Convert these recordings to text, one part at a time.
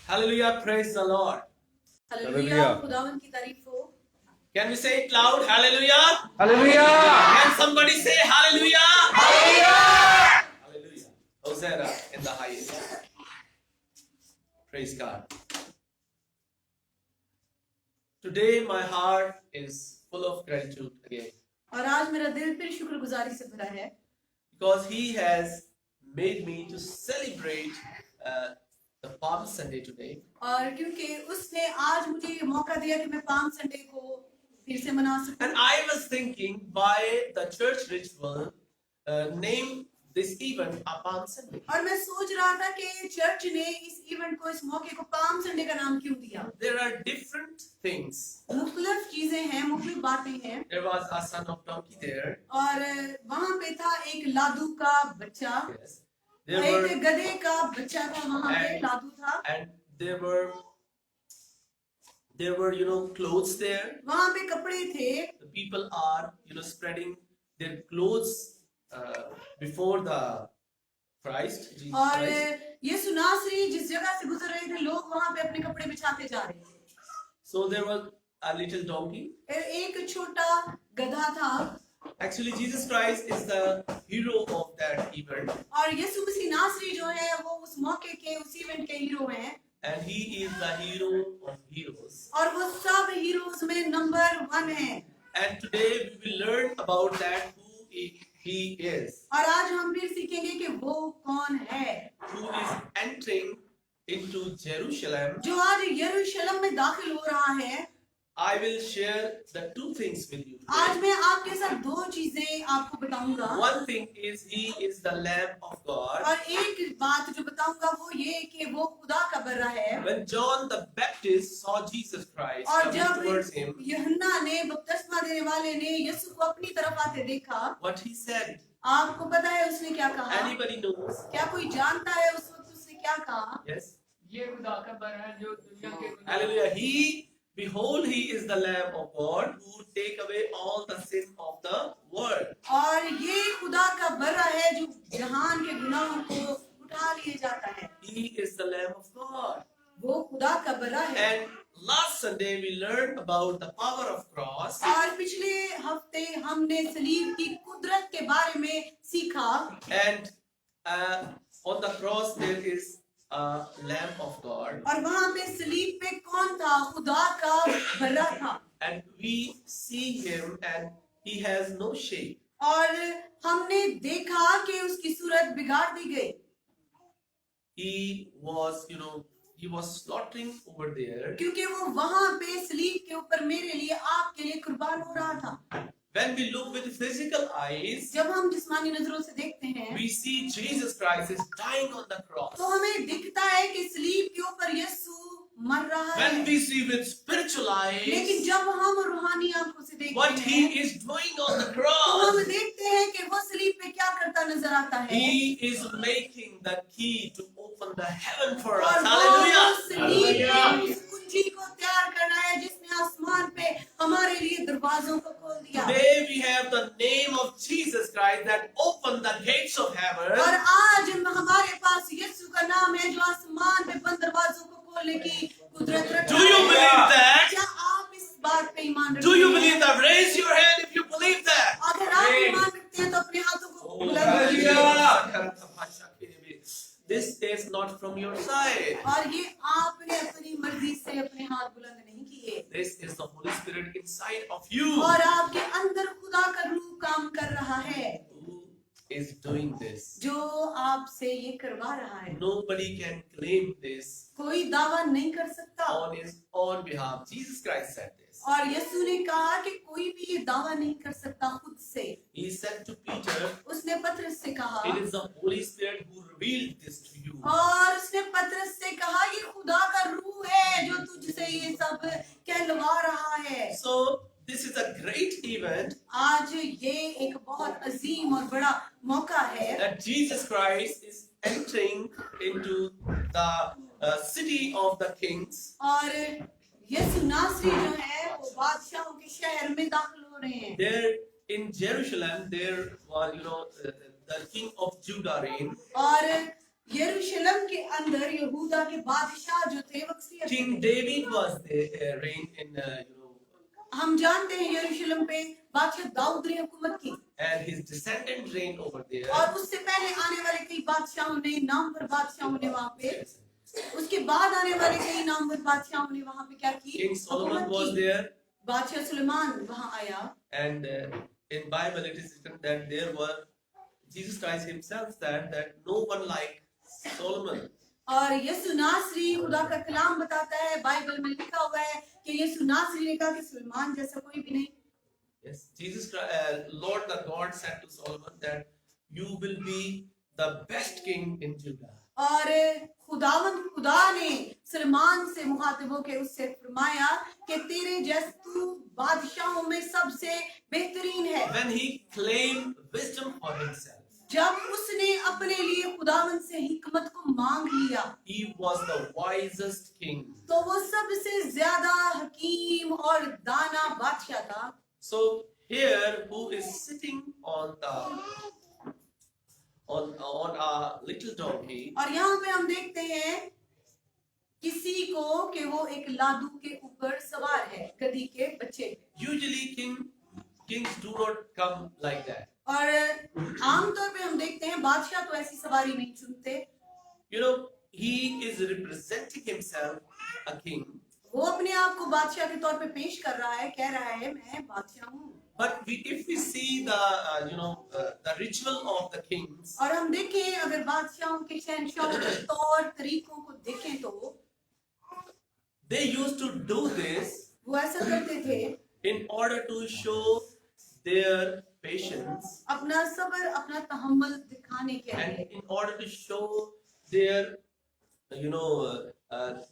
Hallelujah, praise the Lord. Hallelujah, खुदावन की तारीफ हो। Can we say it loud? Hallelujah. Hallelujah. Can somebody say hallelujah? Hallelujah. Hallelujah. Hosanna in the highest. Praise God. Today my heart is full of gratitude again और आज मेरा दिल फिर शुक्रगुजारी से भरा है, because He has made me to celebrate the Palm Sunday today. और क्योंकि उसने आज मुझे ये मौका दिया कि मैं पाम संडे को फिर से मना सकूं। And I was thinking by the church ritual, name this event a Palm Sunday. और मैं सोच रहा था कि चर्च ने इस इवेंट को, इस मौके को पाम संडे का नाम क्यों दिया। There are different things. मुख्तलिफ चीजें हैं, मुख्तलिफ बातें हैं। There was a son of donkey there. और वहाँ पे था एक लादू का बच्चा, Yes. There एक were गधे का बच्चा था, वहाँ पे And- लादू था। and there were clothes there. वहाँ पे कपड़े थे, The people are spreading their clothes before the Christ, Jesus और Christ. यीशु नासरी जिस जगह से गुजर रहे थे, लोग वहाँ पे अपने कपड़े बिछाते जा रहे थे। So there was a little donkey. एक छोटा गधा था। Actually, Jesus Christ is the hero of that event, और यीशु मसीह नासरी जो है वो उस मौके के, उस इवेंट के हीरो हैं। and he is the hero of heroes. और वो सब हीरोज में नंबर 1 है। And today we will learn about that who he is, और आज हम फिर सीखेंगे कि वो कौन है, who is entering into Jerusalem. जो आज यरूशलेम में दाखिल हो रहा है। I will share the two things with you आज today. मैं आपके साथ दो चीजें आपको बताऊंगा। One thing is he is the Lamb of God. और एक बात जो बताऊंगा वो ये कि वो खुदा का बर्रा है। When John the Baptist saw Jesus Christ और coming जब towards him, यूहन्ना ने, बपतिस्मा देने वाले ने यीशु को अपनी तरफ आते देखा, what he said, आपको पता है उसने क्या कहा? anybody knows? क्या कोई जानता है उस वक्त उसने क्या कहा? Yes. ये खुदा का बर है जो दुनिया के गुनाह- Hallelujah. Behold, he is the Lamb of God who take away all the sin of the world. और ये खुदा का बर्रा है जो जहान के गुनाहों को उठा लिए जाता है। He is the Lamb of God. वो खुदा का बर्रा है। And last Sunday we learned about the power of cross. और पिछले हफ्ते हमने सलीब की कुदरत के बारे में सीखा। And on the cross there is a Lamb of God. और वहाँ पे सलीब पे कौन था? खुदा का बर्रा था। And we see him and he has no shape. और हमने देखा कि उसकी सूरत बिगाड़ दी गई। He was, he was slaughtering over there. क्योंकि वो वहाँ पे सलीब के ऊपर मेरे लिए, आपके लिए कुर्बान हो रहा था। When we look with physical eyes, जब हम जिस्मानी नजरों से देखते हैं we see Jesus Christ is dying on the cross. तो हमें दिखता है कि सलीब के ऊपर यीशु मर रहा है। When we see with spiritual लेकिन eyes जब हम रूहानी आंखों से देखते what he हैं is doing on the तो हम cross, देखते हैं कि वो सलीब पे क्या करता नजर आता है। he is making the key to open the heaven for और us. वो Hallelujah. सलीब पे उस कुंजी को तैयार करना है जिसने आसमान पे हमारे लिए दरवाजों को खोल दिया। Today we have the name of Jesus Christ that opened the gates of और heaven. आज हमारे पास यीशु का नाम है जो आसमान पे बंद दरवाजों को खोलने की कुदरत रखता Do you है। believe that? क्या आप इस बात पे ईमान रखते Do you हैं? believe that? Raise your hand if you believe that. अगर आप ईमान रखते हैं तो अपने हाथों को Oh, बुलंद कीजिए। hallelujah. This is not from your side. और ये आपने अपनी मर्जी से अपने हाथ बुलंद नहीं किए। This is the Holy Spirit inside of you. और आपके अंदर खुदा का रूह काम कर रहा है Who is doing this? जो आपसे ये करवा रहा है। Nobody can claim this कोई दावा नहीं कर सकता। on his own behalf. Jesus Christ said this. और यीशु ने कहा कि कोई भी ये दावा नहीं कर सकता खुद से। He said to Peter, उसने पतरस से कहा, it is the Holy Spirit who revealed this to you. और उसने पतरस से कहा ये खुदा का रूह है जो तुझसे ये सब कहलवा रहा है। So this is a great event आज ये एक बहुत अजीम और बड़ा मौका है that Jesus Christ is entering into the city of the kings. और यीशु नासरी जो है वो बादशाहों के शहर में दाखिल हो रहे हैं। There in Jerusalem, there was, the king of Judah reigned. और यरूशलेम के अंदर यहूदा के बादशाह जो थे वो अक्सरियत King थे। David was there, reigned in, हम जानते हैं यरूशलेम पे बादशाह दाऊद ने हुकूमत की and his descendant reigned over there. और उससे पहले आने वाले कई बादशाहों ने नामवर बादशाहों ने वहाँ पे उसके बाद आने वाले कई नामवर बादशाहों ने वहाँ पे क्या की King Solomon हुकूमत was की। there, बादशाह सुलेमान वहाँ आया and in Bible it is written that there were Jesus Christ himself said that no one like Solomon. और यीशु नासरी खुदा का कलाम बताता है बाइबल में लिखा हुआ है कि यीशु नासरी ने कहा कि सुलेमान जैसा कोई भी नहीं। Yes, Jesus Christ, Lord the God said to Solomon that you will be the best king in Judah. और खुदा ने सुलेमान से मुखातिब होकर उससे फरमाया कि तेरे जैसे तू बादशाहों में सबसे बेहतरीन है। When he claimed wisdom for himself, जब उसने अपने लिए खुदावन से हिकमत को मांग लिया he was the wisest king. तो वो सबसे ज्यादा हकीम और दाना बादशाह था। So here, who is sitting on a little donkey, और यहाँ पे हम देखते हैं किसी को कि वो एक लादू के ऊपर सवार है गधी के बच्चे पे। usually kings do not come like that. और आमतौर पे हम देखते हैं बादशाह तो ऐसी सवारी नहीं चुनते। You know, he is representing himself a king. वो अपने आप को बादशाह के तौर पे पेश कर रहा है, कह रहा है मैं बादशाह हूँ। But if we see the the ritual of the kings, और हम देखें अगर बादशाहों के शहंशाहों के तौर तरीकों को देखें तो they used to do this वो ऐसा करते थे in order to show their patience अपना सब्र अपना तहम्मुल दिखाने के and लिए in order to show their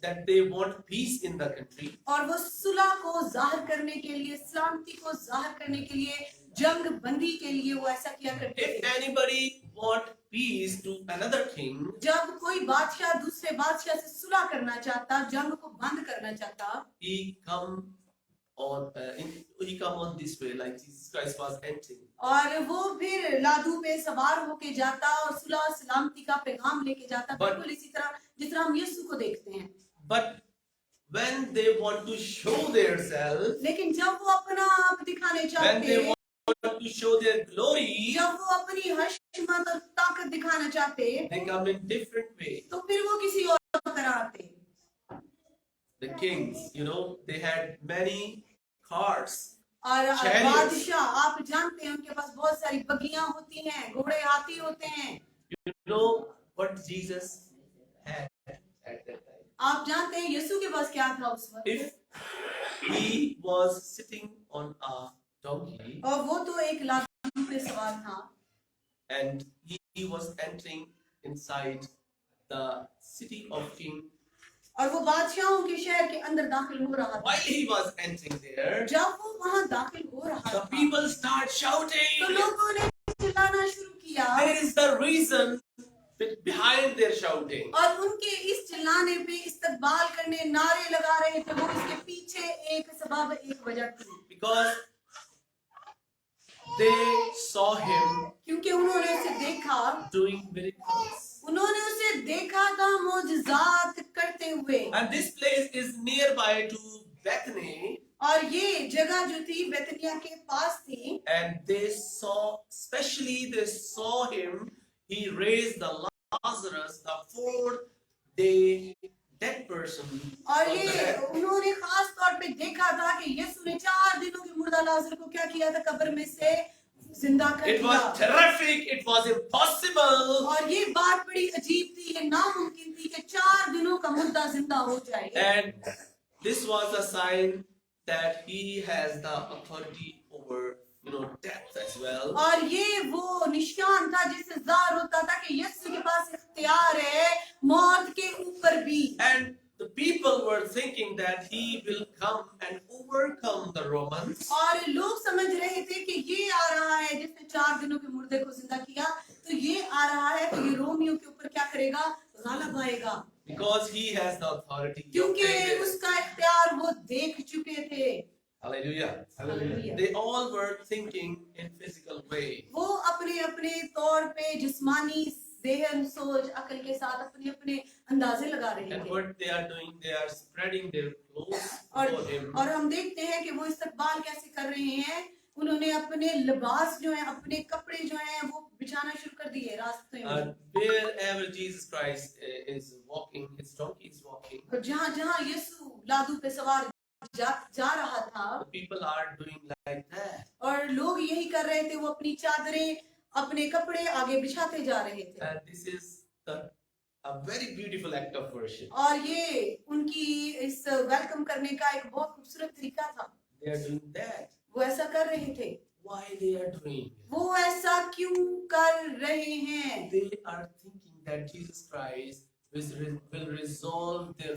that they want peace in the country. और वो सुलह को जाहिर करने के लिए सलामती को जाहिर करने के लिए जंग बंदी के लिए वो ऐसा किया करते If थे। anybody want peace to another king, जब कोई बादशाह दूसरे बादशाह से सुलह करना चाहता जंग को बंद करना चाहता he come on this way like Jesus Christ was entering. और वो फिर लादू पे सवार होके जाता और सुलह सलामती का पैगाम लेके जाता बिल्कुल इसी तरह जिस तरह हम यीशु को देखते हैं। But when they want to show themselves, लेकिन जब वो अपना आप दिखाने when चाहते they हैं want to show their glory, जब वो अपनी हशमत और ताकत दिखाना चाहते they come in different way. तो फिर वो किसी और तरह आते। The kings, they had many cars. और Chariots. बादशाह आप जानते हैं उनके पास बहुत सारी बगियां होती हैं घोड़े हाथी होते हैं। You know what Jesus had at that time? आप जानते हैं यीशु के पास क्या था उस वक्त If he was sitting on a donkey और वो तो एक लादू पे सवार था and he was entering inside the city of king, और वो बादशाहों के शहर के अंदर दाखिल हो रहा था। while he was entering there, जब वो वहां दाखिल हो रहा the था people start तो shouting. लोगों ने चिल्लाना शुरू किया There is the reason behind their shouting. और उनके इस चिल्लाने पे इस्तकबाल करने नारे लगा रहे थे वो इसके पीछे एक सबब एक वजह थी Because they saw him क्योंकि उन्होंने उसे देखा doing miracles. उन्होंने उसे देखा था मोजज़ात करते हुए। And this place is nearby to Bethany, और ये जगह जो थी बेतनिया के पास थी and they saw him. He raised the Lazarus, the 4-day dead person. और from ये the dead. उन्होंने खास तौर पे देखा था कि यीशु ने 4 दिनों के मुर्दा लाजर को क्या किया था कब्र में से जिंदा कर It दिया। was terrific. It was impossible. और ये बात बड़ी अजीब थी ये नामुमकिन थी कि 4 दिनों का मुर्दा जिंदा हो जाए। And this was a sign that he has the authority over death as well. और ये वो निशान था जिससे जाहिर होता था कि यीशु के पास इख्तियार है मौत के ऊपर भी। And the people were thinking that he will come and overcome the Romans. और लोग समझ रहे थे कि ये आ रहा है जिसने 4 दिनों के मुर्दे को जिंदा किया तो ये आ रहा है तो ये रोमियों के ऊपर क्या करेगा गालिब आएगा Because he has the authority. क्योंकि उसका इख्तियार वो देख चुके थे। Hallelujah. Hallelujah. They all were thinking in physical way. वो अपने अपने तौर पे जिस्मानी जेहन सोच अकल के साथ अपने अपने अंदाजे लगा रहे And थे what they are doing, they are spreading their clothes और for him. और हम देखते हैं कि वो इस्तकबाल कैसे कर रहे हैं उन्होंने अपने लिबास जो है अपने कपड़े जो हैं वो बिछाना शुरू कर दिए रास्ते में And wherever Jesus Christ is walking, his donkey is walking, और जहाँ जहाँ यीशु लादू पे सवार जा रहा था the people are doing like that. और लोग यही कर रहे थे वो अपनी चादरें अपने कपड़े आगे बिछाते जा रहे थे And this is a very beautiful act of worship. और ये उनकी इस वेलकम करने का एक बहुत खूबसूरत तरीका था They are doing that. वो ऐसा कर रहे थे Why they are doing it? वो ऐसा क्यों कर रहे हैं They are thinking that Jesus Christ will resolve their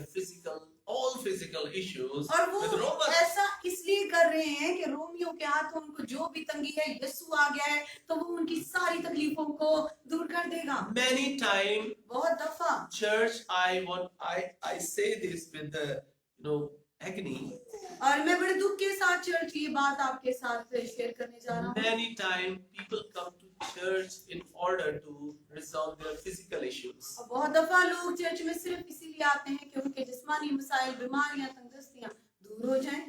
all physical issues और वो with Romans. ऐसा इसलिए कर रहे हैं कि रोमियों के हाथ उनको जो भी तंगी है यीशु आ गया है तो वो उनकी सारी तकलीफों को दूर कर देगा Many times, बहुत दफा church, I say this with the agony. और मैं बड़े दुख के साथ चर्च ये बात आपके साथ शेयर करने जा रहा हूँ Many times people come to church in order to resolve their physical issues. और बहुत दफा लोग चर्च में सिर्फ इसीलिए आते हैं कि उनके जिस्मानी मसाइल बीमारियां तंदुरुस्तियां दूर हो जाएं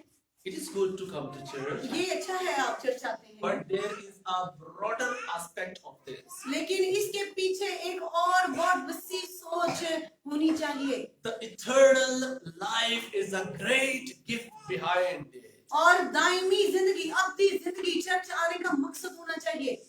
It is good to come to church, ये अच्छा है आप चर्च आते हैं but there is a broader aspect of this. लेकिन इसके पीछे एक और बहुत वसी सोच होनी चाहिए The eternal life is a great gift behind it. और दायमी जिंदगी अब्दी जिंदगी चर्च आने का मकसद होना चाहिए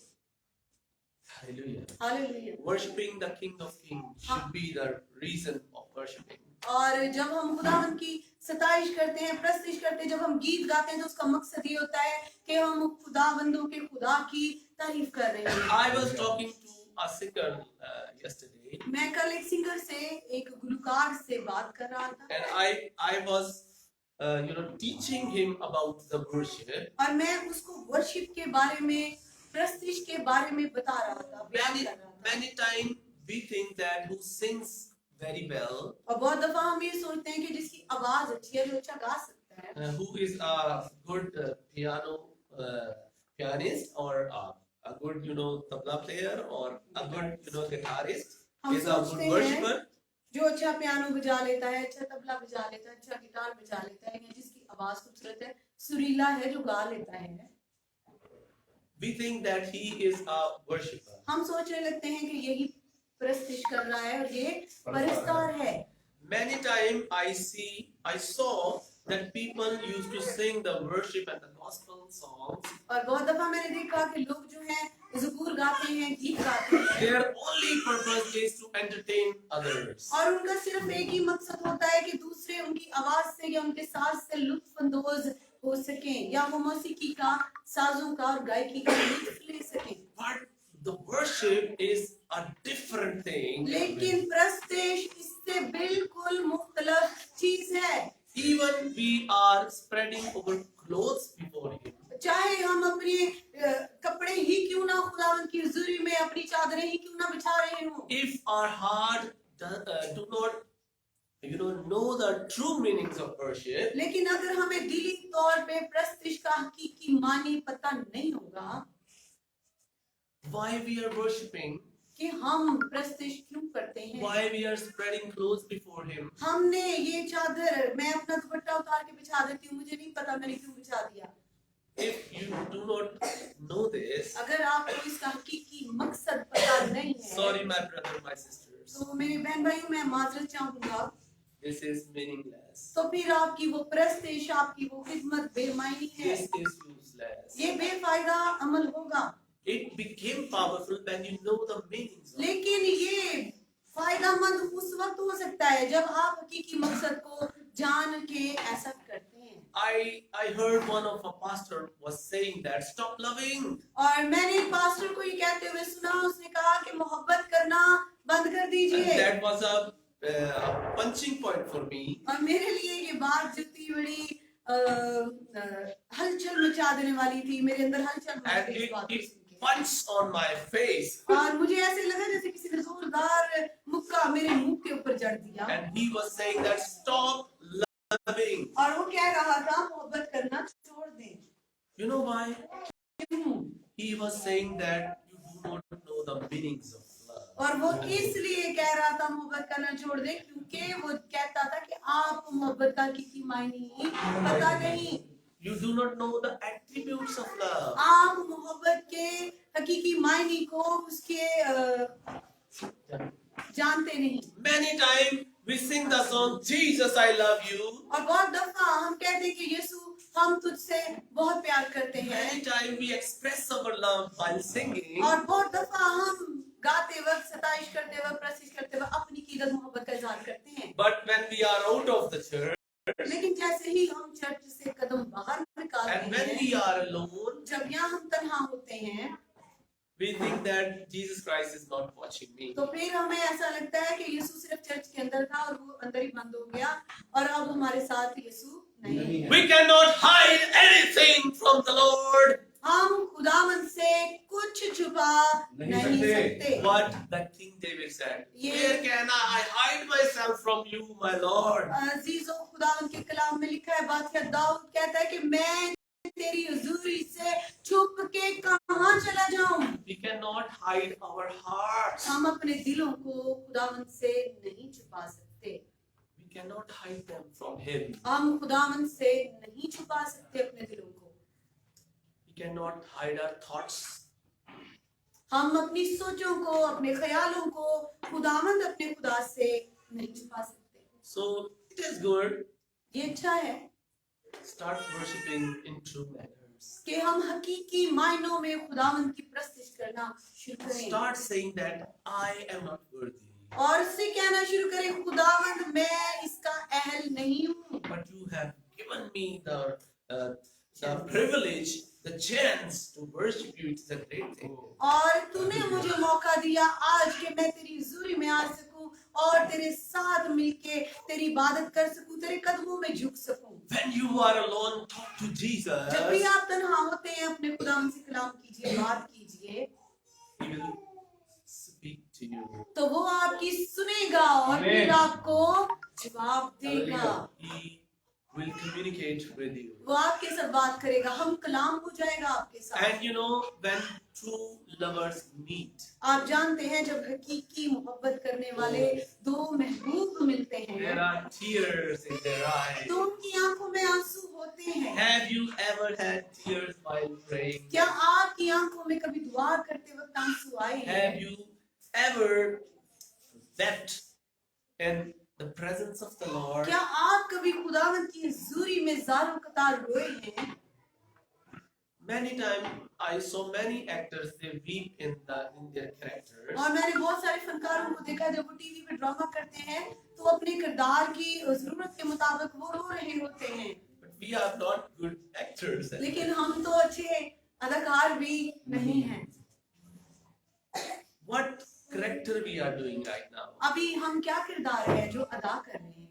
Hallelujah. Hallelujah Worshipping the King of Kings should be the reason of worshipping. और जब हम खुदावन की सताइश करते हैं प्रस्तुत करते हैं जब हम गीत गाते हैं तो उसका मकसद ये होता है कि हम खुदावंदों के खुदा की तारीफ कर रहे हैं I was talking to a singer yesterday, मैं कल एक सिंगर से एक गुलकार से बात कर रहा था and I was teaching him about the worship. और मैं उसको वर्शिप के बारे में प्रस्तुत के बारे में बता रहा था बयान Many कर रहा था many times we think that who sings very well, और बहुत दफा हम ये सोचते हैं कि जिसकी आवाज अच्छी है जो अच्छा गा सकता है who is a good pianist or a good tabla player or a good guitarist हम is a सोचते good हैं worshipper. जो अच्छा पियानो बजा लेता है अच्छा तबला बजा लेता है अच्छा गिटार बजा लेता है या जिसकी आवाज खूबसूरत है सुरीला है जो गा लेता है We think that he is a worshipper. हम सोचने लगते हैं कि यही प्रस्तुत कर रहा है और ये परस्तार है Many times I saw that people used to sing the worship and the gospel songs. और बहुत दफा मैंने देखा कि लोग जो हैं ज़बूर गाते हैं गीत गाते हैं Their only purpose is to entertain others. और उनका सिर्फ एक ही मकसद होता है कि दूसरे उनकी आवाज से या उनके साज से लुत्फ अंदोज हो सकें या वो मौसीकी का साजों का और गायकी का लुत्फ ले सकें But the worship is a different thing. लेकिन प्रस्तेश इससे बिल्कुल मुख्तलिफ चीज है Even we are spreading our clothes before Him. चाहे हम अपने कपड़े ही क्यों ना खुदावंद की हुजूरी में अपनी चादरें ही क्यों ना बिछा रहे हों If our heart do not know the true meanings of worship, लेकिन अगर हमें दिली तौर पे प्रस्तिश का हकीकी मानी पता नहीं होगा why we are worshiping, कि हम प्रस्तिश क्यों करते हैं why we are spreading clothes before Him, हमने ये चादर मैं अपना दुपट्टा उतार के बिछा देती हूँ मुझे नहीं पता मैंने क्यों बिछा दिया if you do not know this, अगर आपको इसका हकीकी मकसद पता नहीं है sorry my brother, my sisters, तो मेरे बहन भाइयों मैं माजरत चाहूंगा this is meaningless. तो फिर आपकी वो प्रस्तिश आपकी वो खिदमत बेमायनी है This is useless. ये बेफायदा अमल होगा It became powerful when you know the meanings of it. लेकिन ये फायदामंद उस वक्त हो सकता है जब आप हकीकी मकसद को जान के ऐसा करते हैं I heard one of a pastor was saying that stop loving. और मैंने पास्टर को ये कहते हुए सुना उसने कहा कि मोहब्बत करना बंद कर And दीजिए that was a punching point for me. और मेरे लिए ये बात जितनी बड़ी हलचल मचा देने वाली थी मेरे अंदर हलचल मच And गई इस बात को it सुन के। punched on my face. और मुझे ऐसे लगा जैसे किसी ने जोरदार मुक्का मेरे मुंह के ऊपर जड़ दिया And he was saying that stop loving. और वो कह रहा था मोहब्बत करना छोड़ दें You know why? क्यों? He was saying that you do not know the meanings of love. और वो इसलिए कह रहा था मोहब्बत करना छोड़ दे क्योंकि वो कहता था कि आप मोहब्बत का हकीकी मायने ही पता नहीं, You do not know the attributes of love. आप मोहब्बत के हकीकी मायने को उसके जानते नहीं। Many times we sing the song, Jesus, I love you. और बहुत दफा हम कहते हैं कि यीशु हम तुझसे बहुत प्यार करते हैं, Many times we express our love while singing. और बहुत दफा हम गाते वक्त, सताइश करते वक्त, प्रशिश करते वक्त अपनी कीदत मोहब्बत का इजहार करते हैं। But when we are out of the church लेकिन जैसे ही हम चर्च से कदम बाहर and निकालते when हैं, we are alone, जब यहाँ हम तन्हा होते हैं, we think that Jesus Christ is not watching me. तो फिर हमें ऐसा लगता है कि यीशु सिर्फ चर्च के अंदर था और वो अंदर ही बंद हो गया और अब हमारे साथ यीशु नहीं है। We cannot hide anything from the Lord. हम खुदावंद से कुछ छुपा नहीं सकते। What the King David said. Yeah. Where can I hide myself from you, my Lord? अजीजों, खुदावंद के कलाम में लिखा है, बादशाह दाऊद कहता है कि मैं तेरी हुजूरी से छुप के कहाँ चला जाऊं। We cannot hide our hearts. हम अपने दिलों को खुदावंद से नहीं छुपा सकते। We cannot hide them from Him. हम खुदावंद से नहीं छुपा सकते अपने दिलों को। We cannot hide our thoughts. हम अपनी सोचों को, अपने ख्यालों को खुदावंद अपने खुदा से नहीं छुपा सकते। So it is good. ये अच्छा है Start worshiping in true manners. कि हम हकीकी मायनों में खुदावंद की प्रस्तुति करना शुरू करें Start saying that I am not worthy, और इससे कहना शुरू करें, खुदावंद मैं इसका अहल नहीं हूँ, but you have given me the privilege, the chance to worship you. It's a great thing. और तूने मुझे मौका दिया आज कि मैं तेरी हुजूरी में आ सकूं और तेरे साथ मिलके तेरी इबादत कर सकूं, तेरे कदमों में झुक सकूं। When you are alone, talk to Jesus. जब भी आप तन्हा होते हैं, अपने खुदावंद से कलाम कीजिए, बात कीजिए, He will speak to you. तो वो आपकी सुनेगा और फिर आपको जवाब देगा। He will communicate with you. वो आपके साथ बात करेगा, हम कलाम हो जाएगा आपके साथ। And you know, when two lovers meet, आप जानते हैं जब हकीकी मोहब्बत करने वाले दो महबूब मिलते there हैं are tears in their eyes. तो उनकी आंखों में आंसू होते हैं। Have you ever had tears while praying? क्या आपकी आंखों में कभी दुआ करते वक्त आंसू आए हैं? Have you ever wept in the presence of the Lord? क्या आप कभी खुदावंद की हुजूरी में ज़ारों कतार रोए हैं? Many times I saw many actors, they weep in their characters. और मैंने बहुत सारे फनकारों को देखा जब वो टीवी पे ड्रामा करते हैं तो अपने किरदार की जरूरत के मुताबिक वो रो रहे होते हैं। But we are not good actors. लेकिन हम तो अच्छे अदाकार भी नहीं हैं। What character we are doing right now? अभी हम क्या किरदार है जो अदा कर रहे हैं?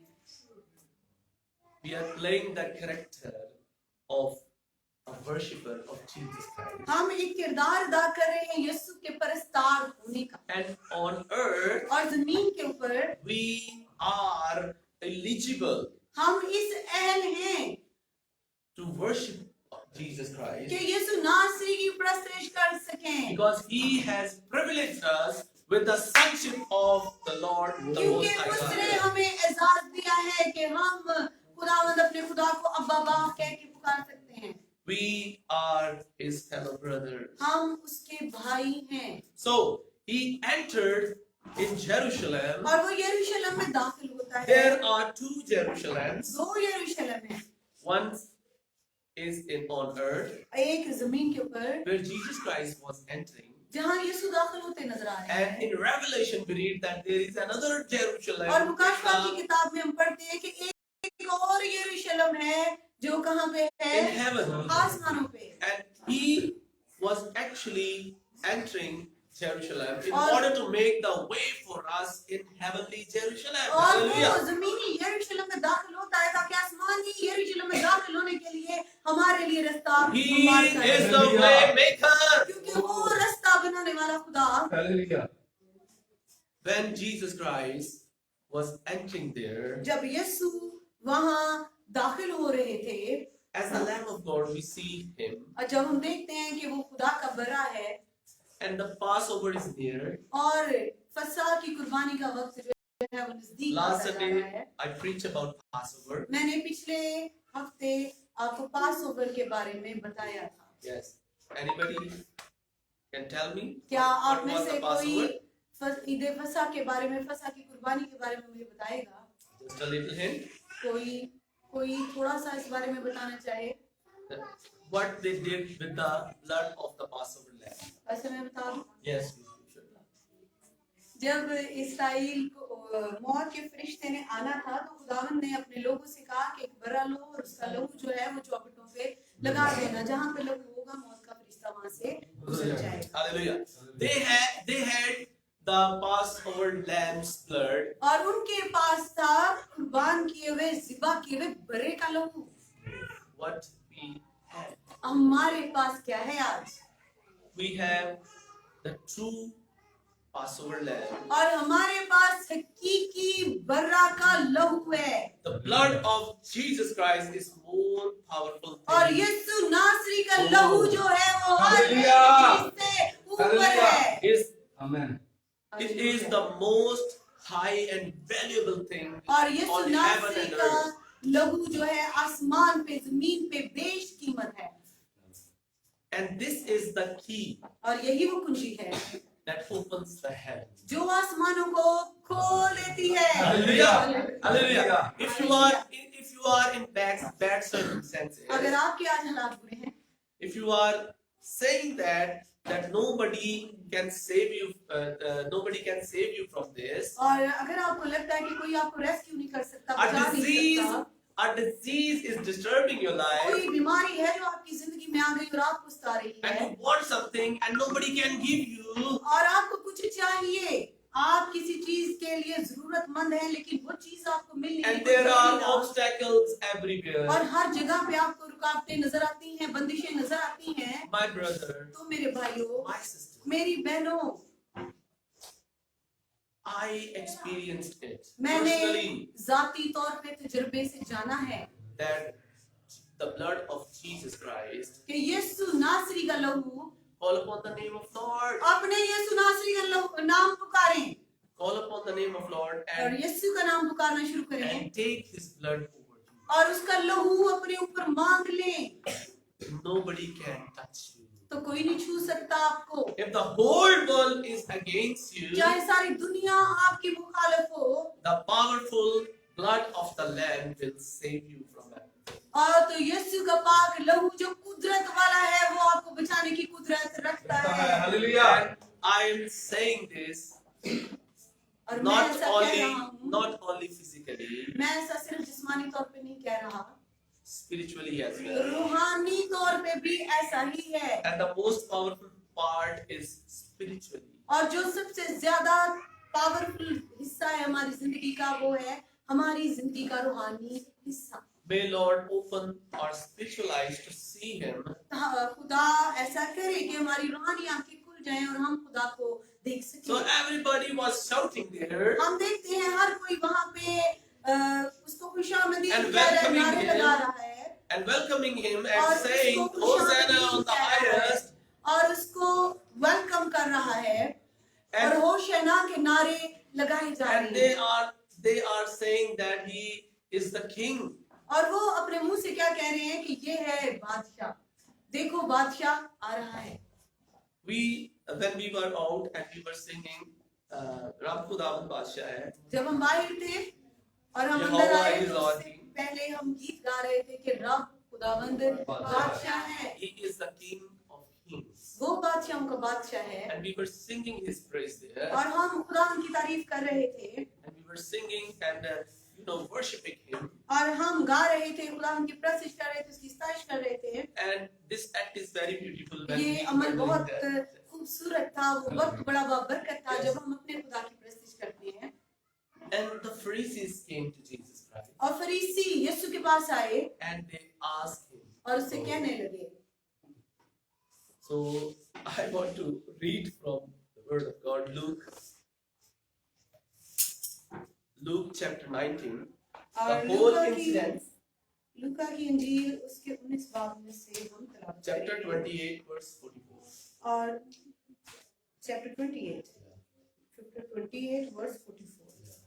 We are playing the character of a worshipper of Jesus Christ. हम एक किरदार अदा कर रहे हैं यीशु के परस्तार होने का। And on earth, और जमीन के ऊपर we are eligible हम इस अहल हैं to worship Jesus Christ कि यीशु नासरी की प्रस्तुति कर सकें, because He has privileged us with the sonship of the Lord, the Most क्योंकि उसने High God. हमें एजाज दिया है कि हम खुदावंद अपने खुदा को अब्बा बाप कह के पुकार सकते हैं। We are His fellow brothers. हम उसके भाई हैं। So He entered in Jerusalem. और वो यरूशलेम में दाखिल होता है। There are two Jerusalems. दो यरूशलेम है, One is on earth, एक जमीन के ऊपर where Jesus Christ was entering. जहाँ यीशु दाखिल होते नजर आ रहे And हैं। in Revelation we read that there is another Jerusalem. और मुकाशवा की किताब में हम पढ़ते हैं कि एक और यरूशलेम है जो कहाँ पे In है? heaven. आसमानों पे। And He was actually entering Jerusalem in और- order to make the way for us in heavenly Jerusalem. और वो Hallelujah. जमीनी यरूशलेम में दाखिल होता है ताकि आसमानी यरूशलेम में दाखिल होने के लिए हमारे लिए रास्ता He हमवार करे। is the way maker. क्योंकि वो रास्ता बनाने वाला खुदा। Hallelujah. When Jesus Christ was entering there, जब यीशु वहाँ दाखिल हो रहे थे as the Lamb of God, we see Him, और जब हम देखते हैं कि वो खुदा का बरा है and the Passover is near. और फसह की कुर्बानी का वक्त जो है वो नजदीक Last आता जा Sunday, रहा है। I preached about Passover. मैंने पिछले हफ्ते आपको पास ओवर के बारे में बताया था। Yes. Anybody can tell me क्या आप what में was से the कोई Passover? ईद फसह के बारे में, फसह की कुर्बानी के बारे में मुझे बताएगा? Just a little hint. कोई थोड़ा सा इस बारे में बताना चाहे? What they did with the blood of the Passover lamb. ऐसे मैं बता दूं, Yes, you should. जब इसराइल को मौत के फरिश्ते ने आना था तो खुदावंद ने अपने लोगों से कहा कि एक बर्रा लो और उसका लहू जो है वो चौखटों पे लगा देना, जहां पे लहू होगा मौत का फरिश्ता वहां से गुजर जाएगा। Hallelujah. They had the Passover lamb's blood. और उनके पास था कुर्बान किए हुए, ज़िबा किए हुए बर्रे का लहू। What we have. हमारे पास क्या है आज? We have the true Passover lamb. और हमारे पास हकीकी बर्रा का लहू है। The blood of Jesus Christ is more powerful और than यीशु नासरी का लहू जो है वो हर एक Hallelujah. चीज से ऊपर है। Amen. it is the most high and valuable thing और यीशु on heaven नासरी and का earth. लहू जो है आसमान पे, जमीन पे बेशकीमत है। And this is the key और यही वो कुंजी है that opens the heaven. जो आसमानों को खोल देती है। Hallelujah. Hallelujah. If you are in bad circumstances, अगर आपके आज हालात बुरे हैं, if you are saying that nobody can save you, nobody can save you from this, और अगर आपको लगता है कि कोई आपको रेस्क्यू नहीं कर सकता, a बचा नहीं सकता, disease is disturbing your life, कोई बीमारी है जो आपकी जिंदगी में आ गई और आपको सता रही and है, you want something and nobody can give you, और आपको कुछ चाहिए, आप किसी चीज के लिए जरूरतमंद हैं, लेकिन वो चीज आपको मिल नहीं and there are रही, obstacles everywhere. और हर जगह पे आपको रुकावटें नजर आती हैं, बंदिशें नजर आती हैं, My brother, तो मेरे भाइयों, my sister, मेरी बहनों, I experienced it मैंने personally जाती तौर पे तजुर्बे से जाना है that the blood of Jesus Christ, कि यीशु नासरी का लहू, call upon the name of Lord, अपने यीशु नासरी का लहू नाम पुकारें call upon the name of Lord और and यीशु का नाम पुकारना शुरू करें take His blood over you. और उसका लहू अपने ऊपर मांग लें, Nobody can touch you. तो कोई नहीं छू सकता आपको। If the whole world is against you, चाहे सारी दुनिया आपकी मुखालिफ हो, the powerful blood of the Lamb will save you from that. और तो यीशु का पाक लहू जो कुदरत वाला है वो आपको बचाने की कुदरत रखता है। Hallelujah. And I am saying this और मैं not ऐसा कह रहा हूँ, only physically, मैं ऐसा सिर्फ जिस्मानी तौर पे नहीं कह रहा, spiritually as well. रूहानी तौर पे भी ऐसा ही है। And the most powerful part is spiritually. और जो सबसे ज्यादा पावरफुल हिस्सा है हमारी जिंदगी का वो है हमारी जिंदगी का रूहानी हिस्सा। May Lord open our spiritual eyes to see Him. खुदा ऐसा करे कि हमारी रूहानी आंखें खुल जाएं और हम खुदा को देख So सकें। everybody was shouting there हम देखते हैं हर कोई वहाँ पे उसको खुशामदी And कह रहा है, welcoming नारे him. लगा रहा है and welcoming Him और and saying, उसको Hosanna खुशामदी on the कह रहा है highest. और उसको वेलकम कर रहा है और And, होशाना के नारे लगाए जा and रहे हैं they are saying that He is the King. और वो अपने मुंह से क्या कह रहे हैं कि ये है बादशाह, देखो बादशाह आ रहा है। When we were out and we were singing, Rab Khudavan Badshah hai, जब हम बाहर थे और हम यहोवा अंदर आए is तो Lord उससे King. पहले हम गीत गा रहे थे कि रब खुदावंद बादशाह है, He is the King of Kings. वो बादशाहों का बादशाह है। And we were singing His praise there. और हम खुदावंद की तारीफ कर रहे थे And we were singing and worshiping Him. और हम गा रहे थे, खुदावंद की प्रशंसा कर रहे थे, उसकी स्तुति कर रहे थे। And this act is very beautiful. When ये we अमल were doing बहुत that. खूबसूरत था, वो वक्त बड़ा बरकत था जब हम अपने खुदा की प्रशंसा करते हैं। And the Pharisees came to Jesus Christ और फरीसी यीशु के पास आए and they asked Him. और उससे कहने लगे। So I want to read from the Word of God, Luke chapter 19. और The whole incident, लूका की इंजील उसके 19 बाब में से हम तलावत chapter करेंगे। 28, verse 44. और चैप्टर 28 chapter 28 verse 44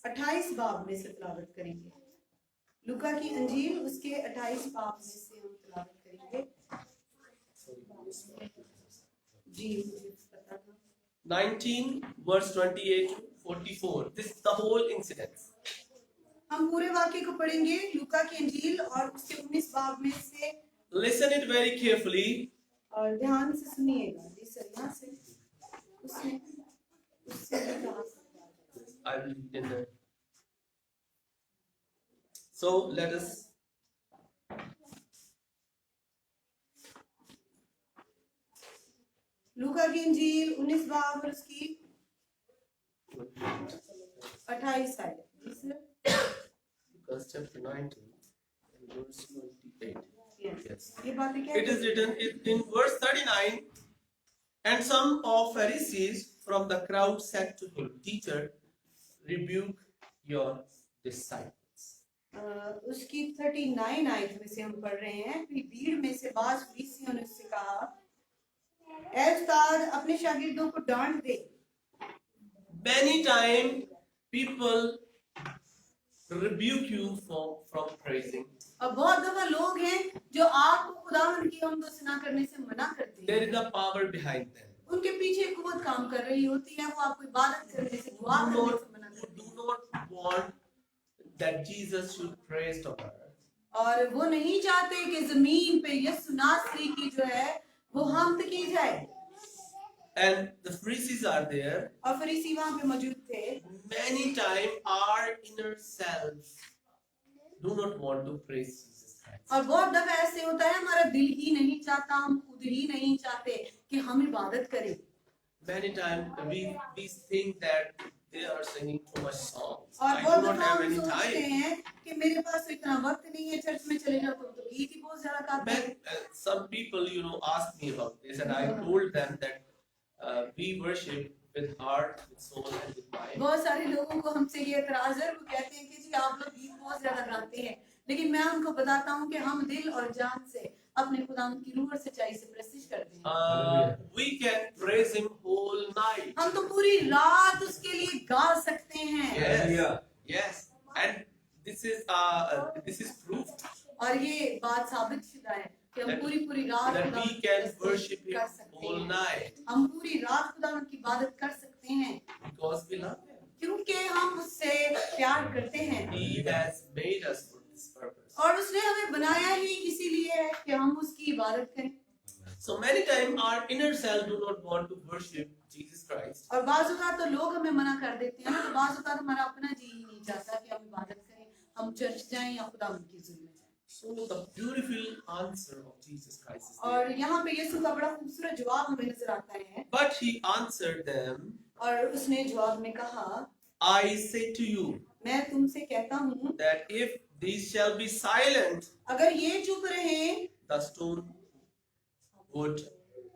28 बाब में से तिलावत करेंगे। लूका की अंजील उसके 28 बाब में से हम तिलावत करेंगे। जी मुझे पता था। 19 verse 28 to 44. This is the whole incident. हम पूरे वाक्य को पढ़ेंगे लूका की अंजील और उसके 19 बाब में से। Listen it very carefully. और ध्यान से सुनिएगा। जी सर यहाँ से उसने उससे भी कहा सकता है। I will read in the. So let us. लूका की इंजील 19 बाब और उसकी 28 आयत। जी sir. Because chapter 19 and verse 28. Yes. ये बातें क्या It is written in verse 39, and some of Pharisees from the crowd said to him, Teacher, rebuke your disciples. उसकी 39 आयत में से हम पढ़ रहे हैं। फिर भीड़ में से बाज फरीसियों ने उससे कहा, ऐ उस्ताद अपने शागिर्दों को डांट दे। Many times people rebuke you from praising. और बहुत दफा लोग हैं जो आपको खुदावंद की हमदो सना करने से मना करते हैं। There is a power behind them. उनके पीछे कुव्वत काम कर रही होती है। वो आपको इबादत करने से दुआ Who करने से मना करते do not want that Jesus should praise the Lord. हैं और वो नहीं चाहते कि जमीन पे यीशु नासरी की जो है वो हमद की जाए। And the Pharisees are there. और फरीसी वहां पे मौजूद थे। Many times our inner selves do not want to praise Jesus Christ. और बहुत दफा ऐसे होता है हमारा दिल ही नहीं चाहता, हम खुद ही नहीं चाहते कि हम इबादत करें। Many times we think that they are singing too much songs. और I बहुत do not दफा have हम any सोचते time. हैं कि मेरे पास तो इतना वक्त नहीं है, चर्च में चले जाओ तो गीत ही बहुत ज्यादा गाते हैं। Some people, asked me about this, and I told them that we worship with heart, with soul, and with mind. बहुत सारे लोगों को हमसे ये एतराज है, वो कहते हैं कि जी आप लोग गीत बहुत ज्यादा गाते हैं, लेकिन मैं उनको बताता हूँ कि हम दिल और जान से अपने खुदावंद की रूह और सच्चाई से प्रस्तुत करते हैं। We can praise Him whole night. हम तो पूरी रात उसके लिए गा सकते हैं। Yes, yes, and this is proof और ये बात साबित शुदा है कि हम पूरी रात that खुदावंद we की can प्रस्तुत worship Him कर सकते whole हैं। night हम पूरी रात खुदावंद की इबादत कर सकते हैं because we love Him. क्योंकि हम उससे प्यार करते हैं He has made us for this purpose. और उसने हमें बनाया ही इसीलिए है कि हम उसकी इबादत करें। So many times our inner self do not want to worship Jesus Christ. और बाज़ औक़ात तो लोग हमें मना कर देते हैं ना, तो बाज़ औक़ात हमारा अपना जी ही नहीं चाहता कि हम इबादत करें, हम चर्च जाएं या खुदावंद की हुज़ूर में जाएं। So the beautiful answer of Jesus Christ is और there. यहाँ पे यीशु का बड़ा खूबसूरत जवाब हमें नजर आता है। But He answered them, और उसने जवाब में कहा, I say to you मैं तुमसे कहता हूँ that if these shall be silent, अगर ये चुप रहे the stone would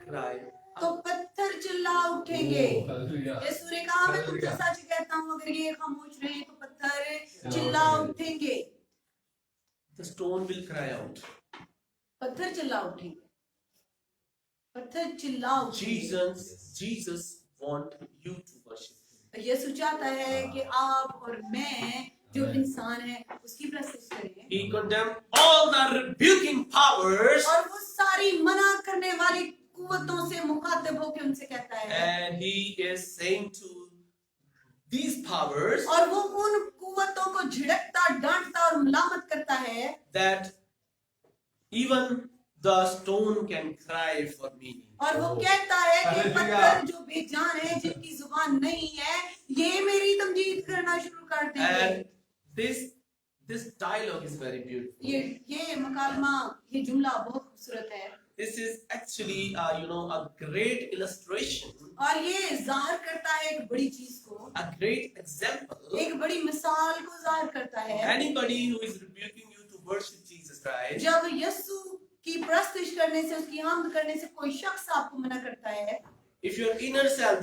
cry. तो पत्थर चिल्ला उठेंगे। यीशु ने कहा, मैं तुमसे सच कहता हूँ अगर ये खामोश रहे तो पत्थर चिल्ला उठेंगे। The stone will cry out. पत्थर चिल्ला उठेंगे, पत्थर चिल्ला उठेंगे। Jesus want you to worship Him. यीशु चाहता है कि आप और मैं जो इंसान है उसकी प्रस्तुत करें। He condemned all the rebuking powers, और वो सारी मना करने वाली कुव्वतों से मुखातिब होकर उनसे कहता है। and He is saying to these powers और वो उन कुव्वतों को झिड़कता, डांटता और मलामत करता है that even the stone can cry for me. और वो कहता है कि पत्थर जो बेजान है, जिनकी जुबान नहीं है, ये मेरी तमजीद करना शुरू कर देंगे। And this dialogue is very beautiful. ये मकालमा, ये जुमला बहुत खूबसूरत है। This is actually a great illustration, और ये जाहिर करता है एक बड़ी चीज को, a great example. एक बड़ी मिसाल को जाहिर करता है। Anybody who is rebuking you to worship Jesus Christ, जब यीशु की प्रस्तुत करने से, उसकी हमद करने से कोई शख्स आपको मना करता है, if your inner self,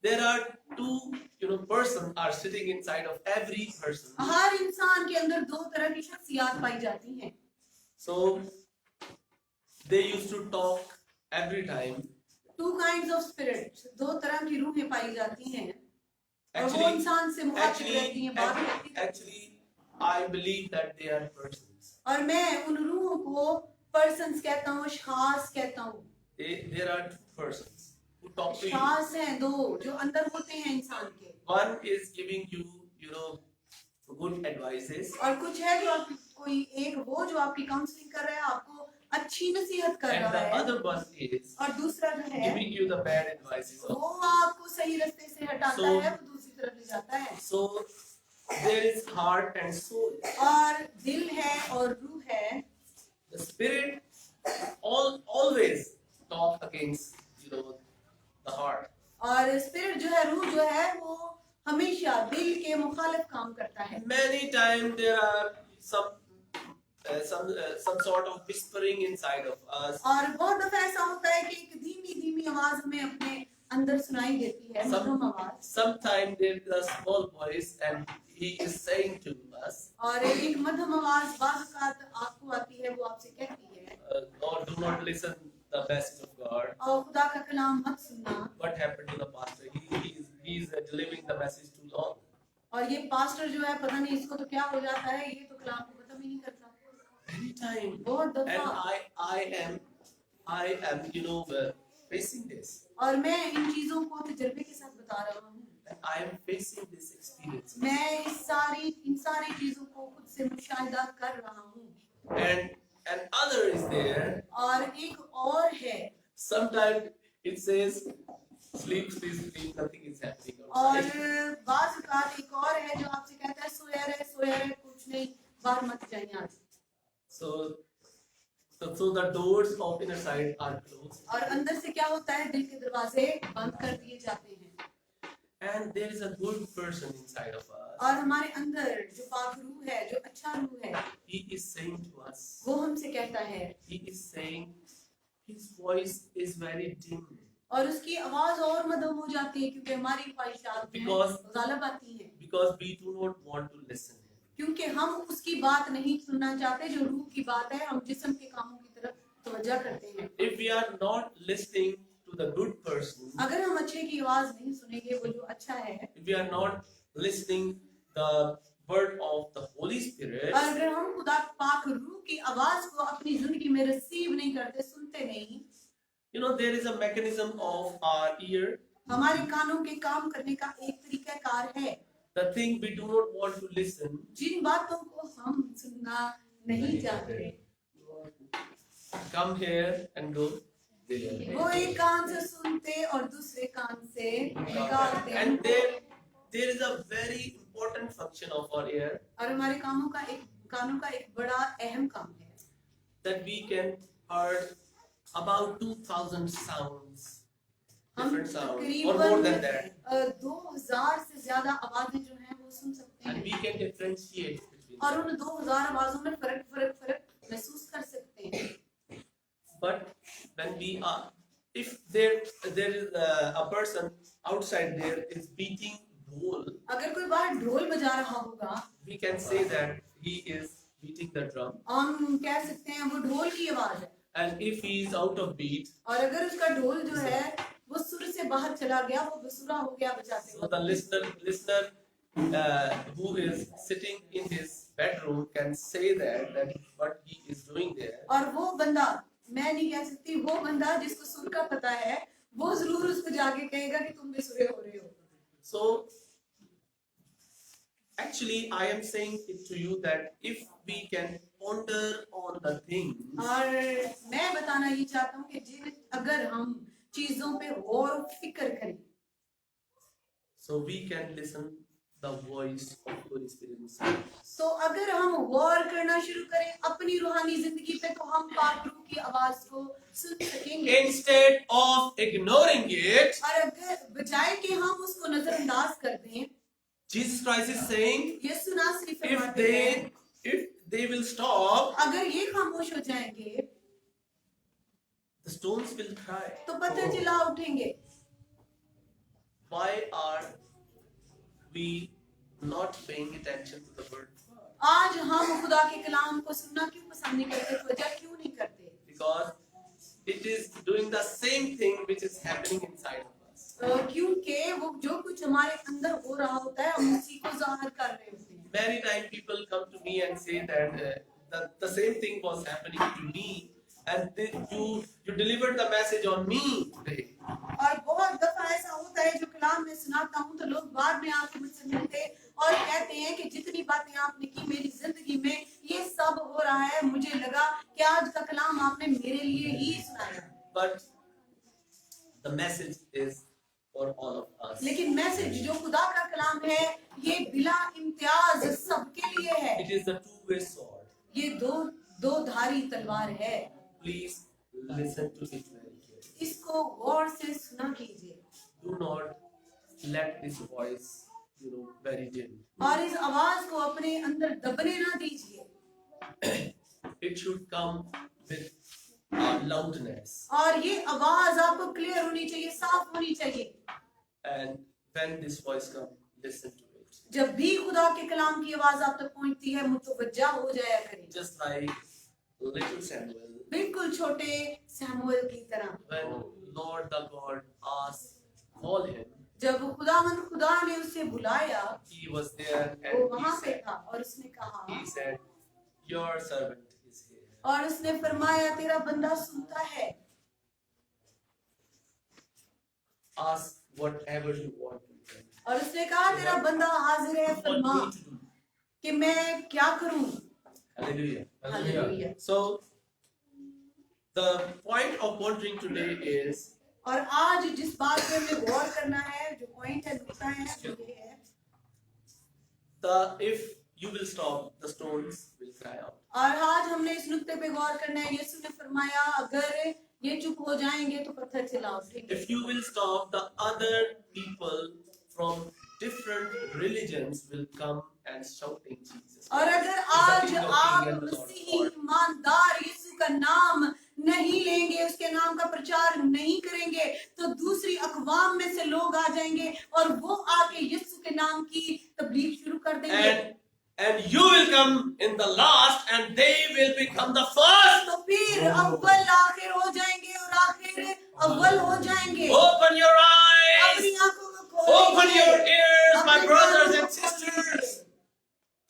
there are two persons are sitting inside of every person. हर इंसान के अंदर दो तरह की शख्सियात पाई जाती हैं। So they used to talk every time two kinds of spirits, दो तरह की रूहें पाई जाती हैं और वो Actually, इंसान से मुखातिब रहती हैं, बात करती हैं। actually, I believe that they are persons. और मैं उन रूहों को पर्सन्स कहता हूँ, खास कहता हूँ। There are two persons who talk to you. खास हैं दो जो अंदर होते हैं इंसान के, One is giving you, good advices, और कुछ है जो आप कोई एक वो जो आपकी काउंसलिंग कर रहा है, आपको अच्छी नसीहत कर and रहा the है, other one is और दूसरा जो है giving you the bad advices. वो आपको सही रास्ते से हटाता So- है, वो दूसरी तरफ ले जाता है। So there is heart and soul. और दिल है और रूह है। The spirit always talk against, the heart. और स्पिरिट जो है, रूह जो है, वो हमेशा दिल के मुखालिफ काम करता है। Many times there are some sort of whispering inside of us. और बहुत दफा ऐसा होता है कि एक धीमी धीमी आवाज हमें अपने अंदर सुनाई देती है, मधुर आवाज। Sometimes there is a small voice and he is saying to us, और एक मध्यम आवाज बाज़ औक़ात आपको आती है, वो आपसे कहती है, Lord, do not listen the message of God. और खुदा का कलाम मत सुनना। What happened to the pastor? He is delivering the message too long. और ये पास्टर जो है, पता नहीं इसको तो क्या हो जाता है, ये तो कलाम को खत्म ही नहीं करता। Anytime. बहुत And दफा I am, facing this. और मैं इन चीजों को तजर्बे के साथ बता रहा हूँ। And I am facing this experience. मैं इन सारी चीजों को खुद से मुशाहिदा कर रहा हूँ। And other is there. और एक और है, Sometimes it says, sleep, nothing is happening और outside. बाज़ औक़ात एक और है जो आपसे कहता है सोया रहे, कुछ नहीं, बाहर मत जाइए आज। So the doors of inner side are closed. और अंदर से क्या होता है, दिल के दरवाजे बंद कर दिए जाते हैं। And there is a good person inside of us. और हमारे अंदर जो पाक रूह है, जो अच्छा रूह है, He is saying to us, वो हमसे कहता है, he is saying, his voice is very dim. और उसकी आवाज और मध्यम हो जाती है क्योंकि हमारी ख्वाहिशात में Because- गालिब आती है, Because we do not want to listen. क्योंकि हम उसकी बात नहीं सुनना चाहते जो रूह की बात है। हम जिस्म के कामों की तरफ तवज्जो करते हैं। If we are not listening to the good person, अगर हम अच्छे की आवाज नहीं सुनेंगे, वो जो अच्छा है, if we are not listening the word of the Holy Spirit, और अगर हम खुदा पाक रूह की आवाज को अपनी जिंदगी में रिसीव नहीं करते, सुनते नहीं, there is a mechanism of our ear. हमारे कानों के काम करने का एक तरीकाकार है। The thing we do not want to listen, जिन बातों को हम सुनना नहीं चाहते, come here and go there. वो एक कान से सुनते और दूसरे कान से निकालते हैं। And there is a very important function of our ear, और हमारे कानों का एक बड़ा अहम काम है that we can hear about 2,000 sounds, हम different sounds, or more than that, तकरीबन 2000 से ज्यादा आवाजें जो हैं वो सुन सकते and we हैं, can differentiate between और them. उन 2000 आवाजों में फर्क महसूस कर सकते हैं। But when we are, if there is a person outside there is beating dhol, अगर कोई बाहर ढोल बजा रहा होगा, we can say that he is beating the drum. हम कह सकते हैं वो ढोल की आवाज है। And if he is out of beat, और अगर उसका ढोल जो है वो सुर से बाहर चला गया, वो बेसुरा हो गया बजाते so the वक्त, listener who is sitting in his bedroom can say that what he is doing there. और वो बंदा, मैं नहीं कह सकती, वो बंदा जिसको सुर का पता है, वो जरूर उसको जाके कहेगा कि तुम बेसुरे हो रहे हो। So actually I am saying it to you that if we can ponder on the things, और मैं बताना ये चाहता हूँ कि अगर हम चीजों पे गौर और फिक्र करें, so we can listen the voice of Holy Spirit inside us. तो अगर हम गौर करना शुरू करें अपनी रूहानी जिंदगी पे, तो हम पाक रूह की आवाज को सुन सकेंगे। Instead of ignoring it, और अगर बजाय कि हम उसको नजरअंदाज कर दें, Jesus Christ is saying, यीशु नासरी if फरमाते हैं, they will stop, अगर ये खामोश हो जाएंगे the stones will cry. तो पत्थर चिल्ला उठेंगे। Why are we not paying attention to the word? आज हम खुदा के कलाम को सुनना क्यों पसंद नहीं करते, वजह क्यों नहीं करते? Because it is doing the same thing which is happening inside of us. क्योंकि वो जो कुछ हमारे अंदर हो रहा होता है हम उसी को जाहिर कर रहे होते हैं। Many times people come to me and say that the same thing was happening to me, and you delivered the message on me today. और बहुत दफा ऐसा होता है जो कलाम में सुनाता हूँ तो लोग बाद में आके मुझसे मिलते और कहते हैं कि जितनी बातें आपने की मेरी जिंदगी में ये सब हो रहा है, मुझे लगा कि आज का कलाम आपने मेरे लिए ही सुनाया। But the message is for all of us. लेकिन मैसेज जो खुदा का कलाम है ये बिला इम्तियाज सबके लिए है। It is a two-way sword. ये दो धारी तलवार है। Please listen to it very carefully. इसको गौर से सुना कीजिए Do not let this voice, very dim. और इस आवाज को अपने अंदर दबने ना दीजिए। It should come with loudness. और ये आवाज आपको क्लियर होनी चाहिए, साफ होनी चाहिए। And when this voice comes, listen to it. जब भी खुदा के कलाम की आवाज आप तक पहुंचती है मुतवज्जा हो जाया करें। Just like little Samuel, बिल्कुल छोटे सैमुअल की तरह। when Lord the God asked, call him, जब खुदा ने उसे बुलाया he was there वो and वहां पे था और उसने कहा, he said, your servant is here. और उसने फरमाया तेरा बंदा सुनता है, Ask whatever you want to do. और उसने कहा तेरा बंदा हाजिर है, फरमा What me to do. कि मैं क्या करूं। Hallelujah. Hallelujah. So, the point of pondering today is और आज जिस बात पे हमें गौर करना है, जो पॉइंट है, नुकता है, वो ये है, if you will stop, the stones will cry out. और आज हमने इस नुक्ते पे गौर करना है। यीशु ने फरमाया अगर ये चुप हो जाएंगे तो पत्थर चिल्ला उठेंगे। If you will stop, the other people from different religions will come and shouting Jesus. और अगर आज आप मसीही ईमानदार यीशु का नाम नहीं लेंगे, उसके नाम का प्रचार नहीं करेंगे, तो दूसरी अक़वाम में से लोग आ जाएंगे और वो आके यीशु के नाम की तबलीग शुरू कर देंगे। And you will come in the last, and they will become the first. तो फिर अव्वल आखिर हो जाएंगे और आखिर अव्वल हो जाएंगे। Open your eyes. अपनी आंखों को खोलिए। Open your ears, my अपने brothers कानों and को sisters.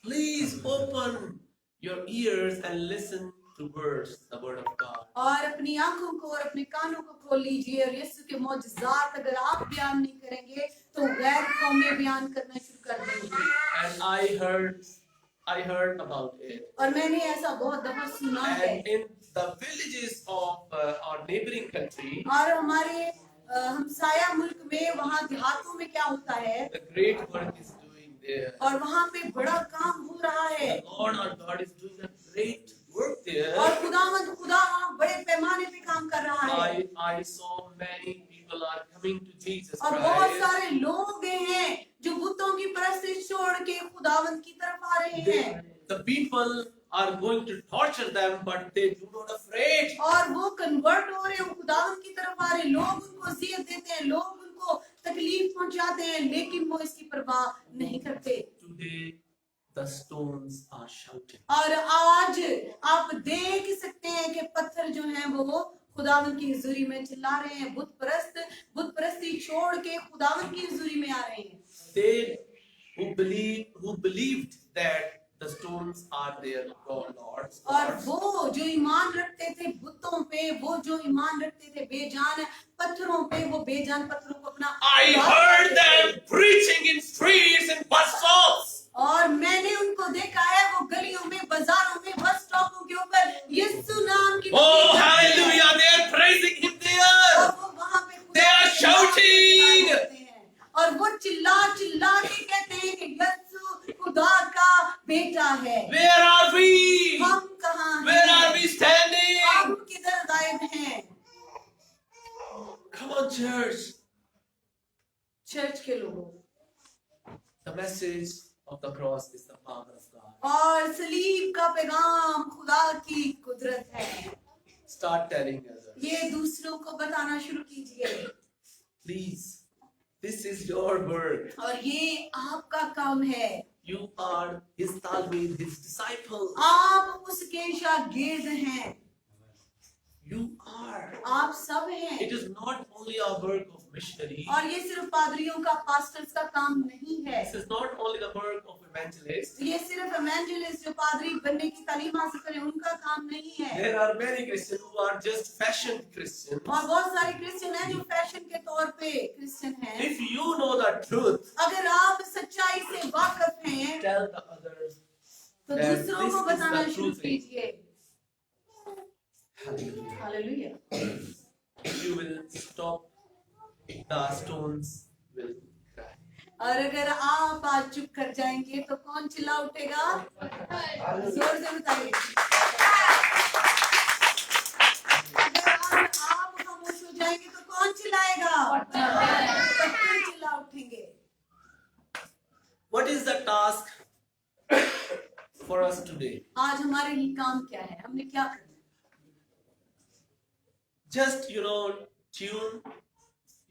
Please open your ears and listen to the word of God. और अपनी आंखों को और अपने कानों को खोल लीजिए और यीशु के मौजज़ात अगर आप बयान नहीं करेंगे तो गैर कौमें बयान करना शुरू कर देंगी। And I heard about it. और मैंने ऐसा बहुत दफा सुना है। And in the villages of our neighboring country, और हमारे हमसाया मुल्क में वहाँ देहातों में क्या होता है, the great work is doing there. और वहाँ पे बड़ा काम हो रहा है The Lord our God is doing a great work there. और खुदा वहाँ बड़े पैमाने पे काम कर रहा है। I saw many people are coming to Jesus और बहुत Christ. सारे लोग हैं जो बुतों की परस्तिश छोड़ के खुदावंद की तरफ आ रहे हैं। The people are going to torture them, but they do not afraid. और वो कन्वर्ट हो रहे हैं, खुदावंद की तरफ आ रहे हैं। लोग उनको अज़ियत देते हैं, लोग उनको तकलीफ पहुंचाते हैं, लेकिन वो इसकी परवाह नहीं करते। Today, the stones are shouting. और आज आप देख सकते हैं कि पत्थर जो हैं वो खुदावंद की हुजूरी में चिल्ला रहे हैं। बुत परस्ती छोड़ के खुदावंद की हुजूरी में आ रहे हैं। They who believed that the stones are their lords. और वो जो ईमान रखते थे बुतों पे, वो जो ईमान रखते थे बेजान पत्थरों पे, वो बेजान पत्थरों को अपना I heard them preaching in streets and bus stops. और मैंने उनको देखा है वो गलियों में, बाजारों में, बस स्टॉपों के ऊपर यीशु नाम की Oh, hallelujah! They are praising Him और there. वो वहाँ पे खुदा They are की shouting. करते हैं। और वो चिल्ला के कहते हैं कि यीशु खुदा का बेटा है। Where are we? हम कहाँ Where are हैं? we standing? हम किधर गायब हैं? Come on, church. चर्च के लोगों, The message of the cross is the power of God. और सलीब का पैगाम खुदा की कुदरत है। Start telling others. ये दूसरों को बताना शुरू कीजिए। Please, this is your work. और ये आपका काम है। You are His talmid, His disciple. आप उसके शागिर्द हैं। You are. आप सब हैं। It is not only a work of missionary. और ये सिर्फ पादरियों का, पास्टर्स का काम नहीं है। This is not only the work of evangelists. ये सिर्फ इवेंजलिस्ट जो पादरी बनने की तालीम हासिल करें उनका काम नहीं है। There are many Christians who are just fashion Christians. और बहुत सारे क्रिश्चियन हैं जो फैशन के तौर पे क्रिश्चियन हैं। If you know the truth, अगर आप सच्चाई से वाकिफ हैं tell the others. तो that दूसरों this को is बताना the शुरू true thing. कीजिए। Hallelujah. Hallelujah. If you will stop, the stones will cry. और अगर आप आज चुप कर जाएंगे तो कौन चिल्ला उठेगा? जोर से बताइए। अगर आप खामोश हो जाएंगे तो कौन चिल्लाएगा? पत्थर चिल्ला उठेंगे। What is the task for us today? आज हमारे लिए काम क्या है? हमने क्या करना है? Just tune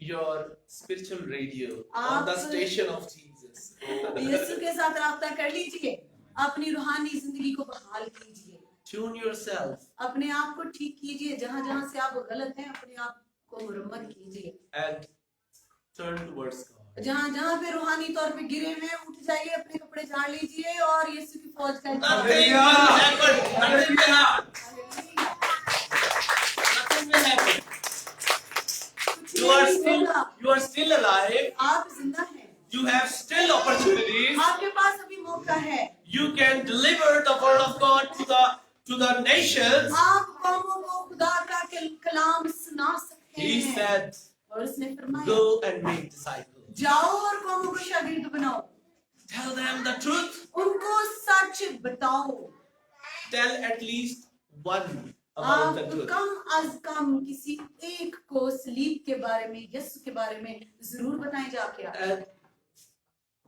your spiritual radio on the आप- station of Jesus. यीशु के साथ राब्ता कर लीजिए। अपनी रूहानी जिंदगी को बहाल कीजिए। Tune yourself अपने आप को ठीक कीजिए। जहाँ जहाँ से आप गलत हैं अपने आप को मुरम्मत कीजिए। and turn towards God. जहाँ जहाँ पे रूहानी तौर पे गिरे हुए हैं उठ जाइए, अपने कपड़े झाड़ लीजिए और यीशु की फौज का Nothing will happen. Nothing will happen. Hallelujah. Nothing will happen. कुछ You are नहीं still, होगा। you are still alive. आप जिंदा हैं। You have still opportunities. आपके पास अभी मौका है। You can deliver the word of God to the nations. आप कौमों को खुदा का कलाम सुना सकते He हैं। said, और उसने फरमाया, "Go and make disciples. जाओ और कौमों को शागिर्द बनाओ। Tell them the truth. उनको सच बताओ। Tell at least one about the आप truth." कम अज कम किसी एक को सलीब के बारे में, यीशु के बारे में जरूर बताएं जाके आप। And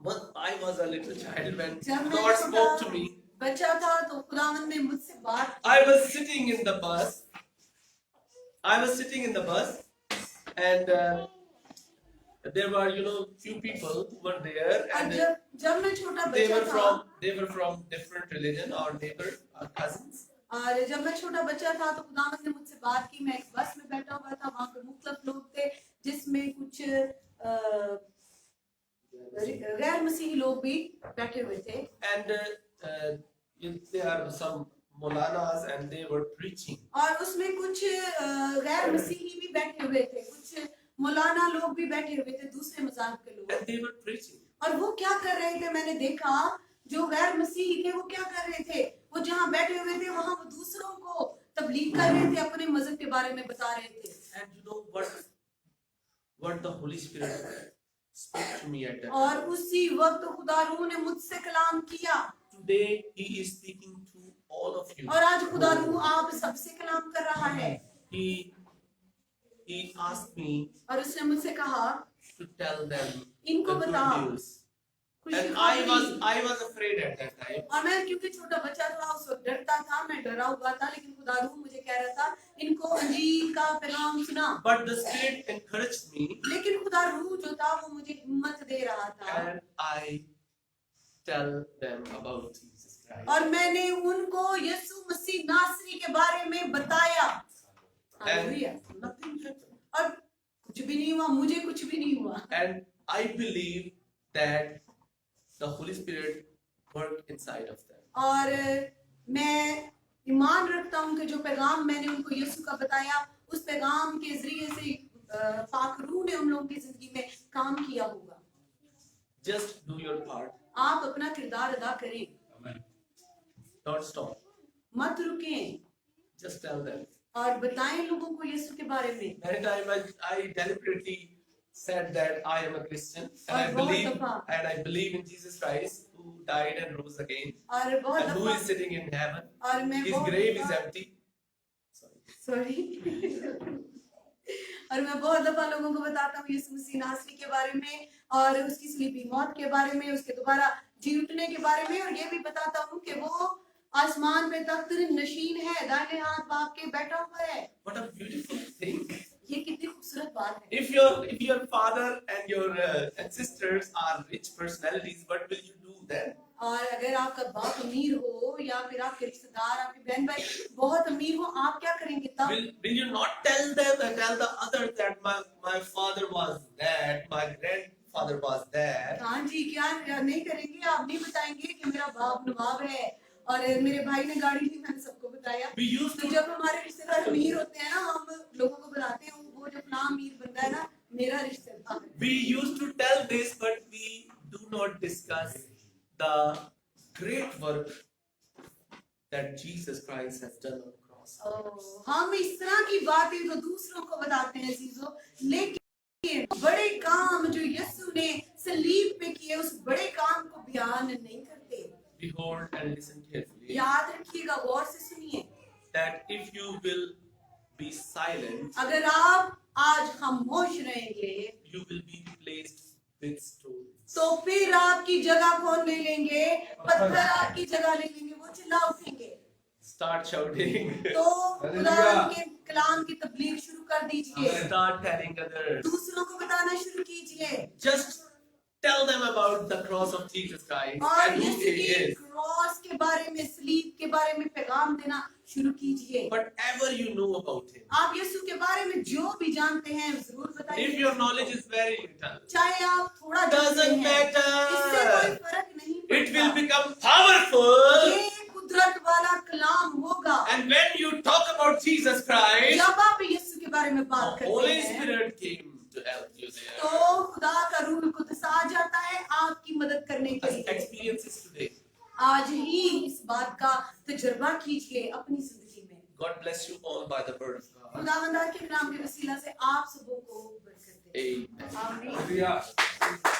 when I was a little child, when जब मैं God छोटा spoke to me, बच्चा था तो खुदावंद ने मुझसे बात की। I was sitting in the bus. And there were, few people who were there, और and जब मैं छोटा they बच्चा were था from different religion or neighbor or cousins. और जब मैं छोटा बच्चा था तो खुदावंद ने मुझसे बात की। मैं एक बस में बैठा हुआ था, वहाँ पे मुख्तलिफ लोग थे जिसमें कुछ गैर मसीही लोग भी बैठे हुए थे। And there are some Maulanas and they were preaching. और उसमें कुछ गैर मसीही भी बैठे हुए थे, कुछ मौलाना लोग भी बैठे हुए थे, दूसरे मज़हब के लोग। And they were preaching. और वो क्या कर रहे थे? मैंने देखा जो गैर मसीही थे वो क्या कर रहे थे? वो जहाँ बैठे हुए थे वहाँ वो दूसरों को तबलीग कर रहे थे, अपने मजहब के बारे में बता रहे थे। And you know what the Holy Spirit spoke to me at that और time. उसी वक्त खुदा रूह ने मुझसे कलाम किया। Today He is speaking to all of you. और आज खुदा रूह आप सबसे कलाम कर रहा है। He asked me और उसने मुझसे कहा to tell them इनको the बता good news. खुशी And खबरी। I was afraid at that time. और मैं क्योंकि छोटा बच्चा था उस वक्त डरता था, मैं डरा हुआ था, लेकिन खुदा रूह मुझे कह रहा था इनको अंजील का पैगाम सुना। But the Spirit encouraged me, लेकिन खुदा रूह जो था वो मुझे हिम्मत दे रहा था and I tell them about Jesus Christ. और मैंने उनको यीशु मसीह नासरी के बारे में बताया। हालेलुया। And nothing happened. और कुछ भी नहीं हुआ, मुझे कुछ भी नहीं हुआ। And I believe that the Holy Spirit worked inside of them. और मैं ईमान रखता हूँ कि जो पैगाम मैंने उनको यीशु का बताया उस पैगाम के जरिए से पाक रूह ने उन लोगों की जिंदगी में काम किया होगा। Just do your part. आप अपना किरदार अदा करें, Don't stop. मत रुकें Just tell them. और बताएं लोगों को यीशु के बारे में। Many times I deliberately said that I am a Christian और बहुत दफा and I believe in Jesus Christ who died and rose again और बहुत and who दफा is sitting in heaven. और मैं His बहुत grave is दफा empty. सॉरी और मैं बहुत दफा लोगों को बताता हूँ यीशु मसीह नासरी के बारे में और उसकी सलीबी मौत के बारे में, उसके दोबारा जी उठने के बारे में, और ये भी बताता हूँ कि वो आसमान पे तख्त नशीन है, दाहिने हाथ बाप के बैठा हुआ है। What a beautiful thing. ये कितनी खूबसूरत बात है। If your father and your ancestors are rich personalities, what will you do then? और अगर आपका बाप अमीर हो या फिर आपके रिश्तेदार आपके बहन भाई बहुत अमीर हो, आप क्या करेंगे तब? Will you not tell them and tell the others that my father was that, my grandfather was that? हाँ जी, क्या नहीं करेंगे? आप नहीं बताएंगे कि मेरा बाप नवाब है और मेरे भाई ने गाड़ी ली, मैंने सबको बताया। We used तो to जब हमारे रिश्तेदार अमीर होते हैं ना, हम लोगों को बताते हैं वो जो अपना अमीर बंदा है ना, मेरा रिश्तेदार है। we used to tell this, but we do not discuss the great work that Jesus Christ has done on the cross. हम इस तरह की बातें तो दूसरों को बताते हैं चीजों, लेकिन बड़े काम जो यीशु ने सलीब पे किए उस बड़े काम को बयान नहीं करते। Behold and listen carefully याद रखिएगा, गौर से सुनिए, that if you will be silent, अगर आप आज खामोश रहेंगे you will be replaced with stones. तो फिर आपकी जगह कौन ले लेंगे? पत्थर आपकी जगह ले लेंगे, वो चिल्ला उठेंगे। Start shouting. तो खुदा के कलाम की तबलीग शुरू कर दीजिए, Start telling others. दूसरों को बताना शुरू कीजिए Just tell them about the cross of Jesus Christ और and who यीशु He की is. क्रॉस के बारे में, सलीब के बारे में पैगाम देना शुरू कीजिए। Whatever you know about Him. आप यीशु के बारे में जो भी जानते हैं जरूर If बताइए, your knowledge is very little, चाहे आप थोड़ा जानते doesn't हैं, इससे कोई matter. फर्क नहीं It will पड़ता। become powerful. ये कुदरत वाला कलाम होगा। And when you talk about Jesus Christ, जब आप यीशु के बारे में बात the करते Holy हैं Spirit came to help you there. तो खुदा का रूह कुद्दूस आ जाता है आपकी मदद करने के As लिए। experiences today. आज ही इस बात का तजुर्बा कीजिए अपनी जिंदगी में। God bless you all by the word of God. खुदावंद के कलाम के वसीला से आप सबों को बरकत दे। Amen. आमीन। Hallelujah.